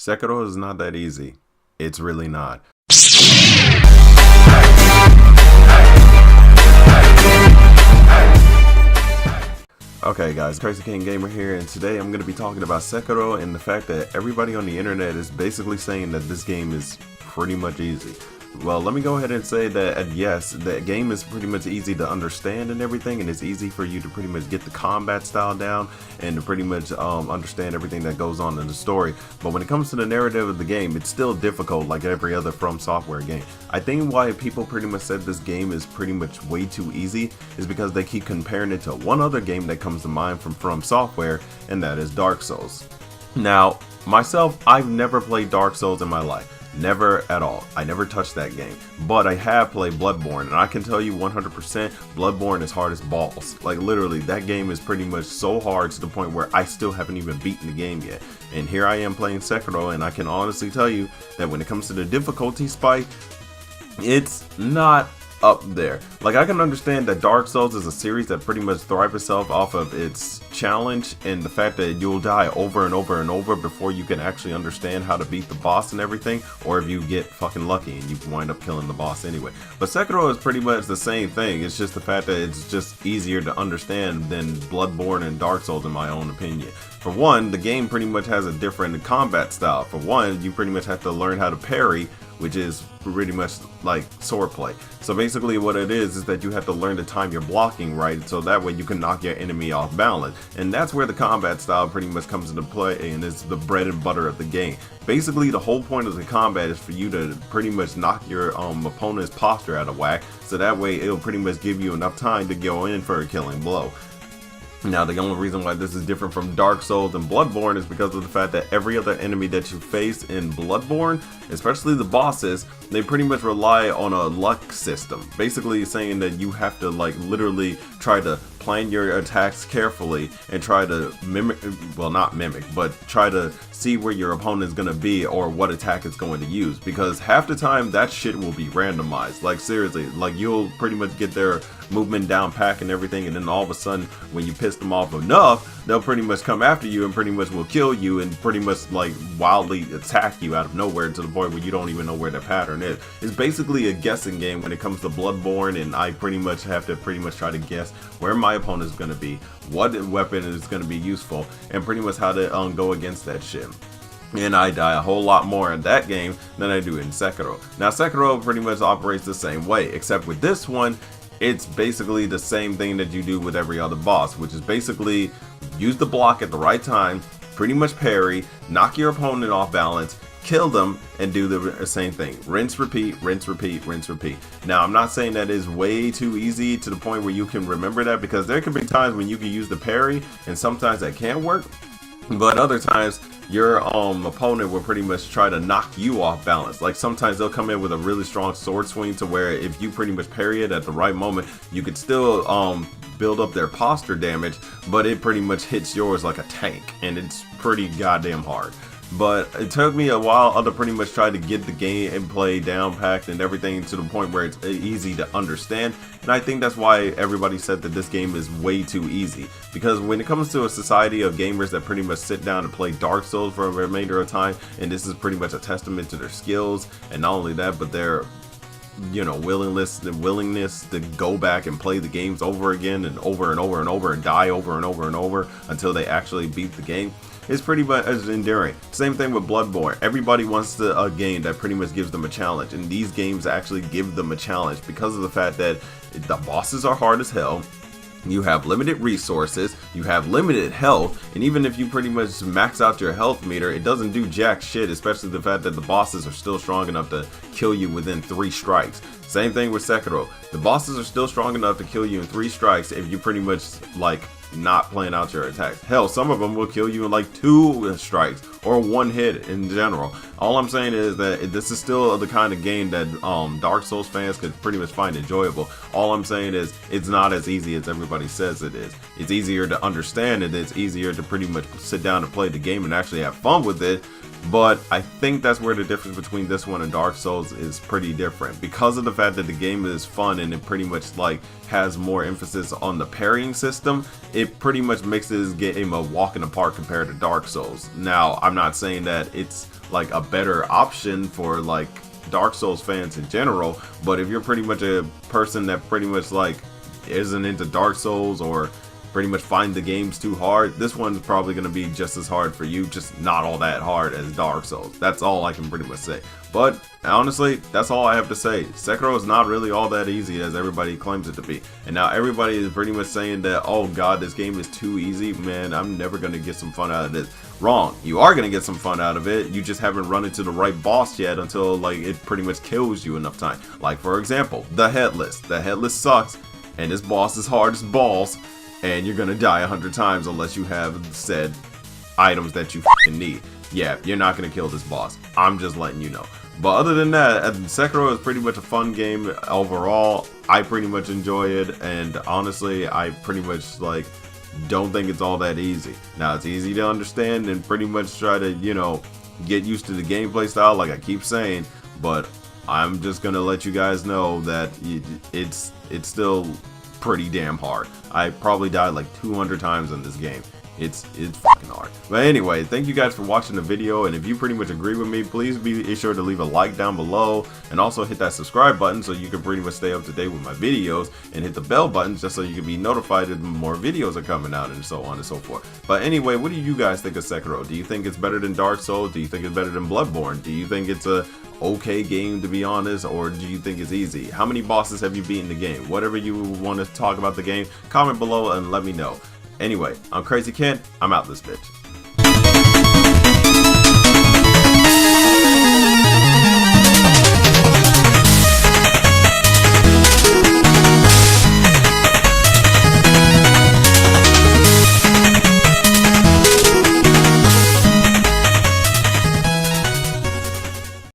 Sekiro is not that easy. It's really not. Okay guys, Crazy King Gamer here, and today I'm going to be talking about Sekiro and the fact that everybody on the internet is basically saying that this game is pretty much easy. Well, let me go ahead and say that yes, the game is pretty much easy to understand and everything, and it's easy for you to pretty much get the combat style down and to pretty much understand everything that goes on in the story. But when it comes to the narrative of the game, it's still difficult like every other From Software game. I think why people pretty much said this game is pretty much way too easy is because they keep comparing it to one other game that comes to mind from Software, and that is Dark Souls. Now, myself, I've never played Dark Souls in my life. Never at all. I never touched that game. But I have played Bloodborne, and I can tell you 100% Bloodborne is hard as balls. Like literally, that game is pretty much so hard to the point where I still haven't even beaten the game yet. And here I am playing Sekiro, and I can honestly tell you that when it comes to the difficulty spike, it's not up there. Like, I can understand that Dark Souls is a series that pretty much thrives itself off of its challenge and the fact that you'll die over and over and over before you can actually understand how to beat the boss and everything, or if you get fucking lucky and you wind up killing the boss anyway. But Sekiro is pretty much the same thing. It's just the fact that it's just easier to understand than Bloodborne and Dark Souls in my own opinion. For one, the game pretty much has a different combat style. For one, you pretty much have to learn how to parry, which is pretty much like swordplay. So basically what it is that you have to learn to time your blocking right, so that way you can knock your enemy off balance. And that's where the combat style pretty much comes into play, and it's the bread and butter of the game. Basically, the whole point of the combat is for you to pretty much knock your opponent's posture out of whack, so that way it'll pretty much give you enough time to go in for a killing blow. Now, the only reason why this is different from Dark Souls and Bloodborne is because of the fact that every other enemy that you face in Bloodborne, especially the bosses, they pretty much rely on a luck system. Basically saying that you have to like literally try to plan your attacks carefully and try to mimic, well not mimic, but try to see where your opponent is going to be or what attack it's going to use, because half the time that shit will be randomized. Like seriously, like you'll pretty much get their movement down pack and everything, and then all of a sudden when you piss them off enough, they'll pretty much come after you and pretty much will kill you and pretty much like wildly attack you out of nowhere to the point where you don't even know where their pattern is. It's basically a guessing game when it comes to Bloodborne, and I pretty much have to try to guess where my opponent is going to be, what weapon is going to be useful, and pretty much how to go against that shit. And I die a whole lot more in that game than I do in Sekiro. Now Sekiro pretty much operates the same way, except with this one, it's basically the same thing that you do with every other boss, which is basically use the block at the right time, pretty much parry, knock your opponent off balance, kill them, and do the same thing. Rinse, repeat, rinse, repeat, rinse, repeat. Now, I'm not saying that is way too easy to the point where you can remember that, because there can be times when you can use the parry, and sometimes that can't work. But other times, your opponent will pretty much try to knock you off balance. Like sometimes they'll come in with a really strong sword swing to where if you pretty much parry it at the right moment, you could still build up their posture damage, but it pretty much hits yours like a tank, and it's pretty goddamn hard. But it took me a while to pretty much try to get the gameplay down packed and everything to the point where it's easy to understand. And I think that's why everybody said that this game is way too easy. Because when it comes to a society of gamers that pretty much sit down and play Dark Souls for a remainder of time, and this is pretty much a testament to their skills, and not only that, but their willingness to go back and play the games over again and over and over and over and die over and over and over until they actually beat the game. It's pretty much as enduring. Same thing with Bloodborne. Everybody wants a game that pretty much gives them a challenge, and these games actually give them a challenge because of the fact that the bosses are hard as hell. You have limited resources, you have limited health, and even if you pretty much max out your health meter, it doesn't do jack shit, especially the fact that the bosses are still strong enough to kill you within 3 strikes. Same thing with Sekiro. The bosses are still strong enough to kill you in 3 strikes if you pretty much like not playing out your attacks. Hell, some of them will kill you in like 2 strikes or 1 hit in general. All I'm saying is that this is still the kind of game that Dark Souls fans could pretty much find enjoyable. All I'm saying is it's not as easy as everybody says it is. It's easier to understand, and it's easier to pretty much sit down and play the game and actually have fun with it. But I think that's where the difference between this one and Dark Souls is pretty different, because of the fact that the game is fun and it pretty much like has more emphasis on the parrying system. It pretty much makes this game a walk in the park compared to Dark Souls. Now, I'm not saying that it's like a better option for like Dark Souls fans in general, but if you're pretty much a person that pretty much like isn't into Dark Souls or pretty much find the games too hard, this one's probably going to be just as hard for you, just not all that hard as Dark Souls. That's all I can pretty much say. But honestly, that's all I have to say. Sekiro is not really all that easy as everybody claims it to be. And now everybody is pretty much saying that, oh god, this game is too easy. Man, I'm never going to get some fun out of this. Wrong. You are going to get some fun out of it. You just haven't run into the right boss yet until like it pretty much kills you enough time. Like for example, the Headless. The Headless sucks, and this boss is hard as balls. And you're gonna die 100 times unless you have said items that you fucking need. Yeah, you're not gonna kill this boss. I'm just letting you know. But other than that, Sekiro is pretty much a fun game overall. I pretty much enjoy it, and honestly, I pretty much like don't think it's all that easy. Now, it's easy to understand and pretty much try to, you know, get used to the gameplay style, like I keep saying. But I'm just gonna let you guys know that it's still pretty damn hard. I probably died like 200 times in this game. It's fucking hard. But anyway, thank you guys for watching the video, and if you pretty much agree with me, please be sure to leave a like down below, and also hit that subscribe button so you can pretty much stay up to date with my videos, and hit the bell button just so you can be notified that more videos are coming out, and so on and so forth. But anyway, what do you guys think of Sekiro? Do you think it's better than Dark Souls? Do you think it's better than Bloodborne? Do you think it's a okay game, to be honest, or do you think it's easy? How many bosses have you beaten the game? Whatever you want to talk about the game, comment below and let me know. Anyway, I'm Crazy Kent. I'm out this bitch.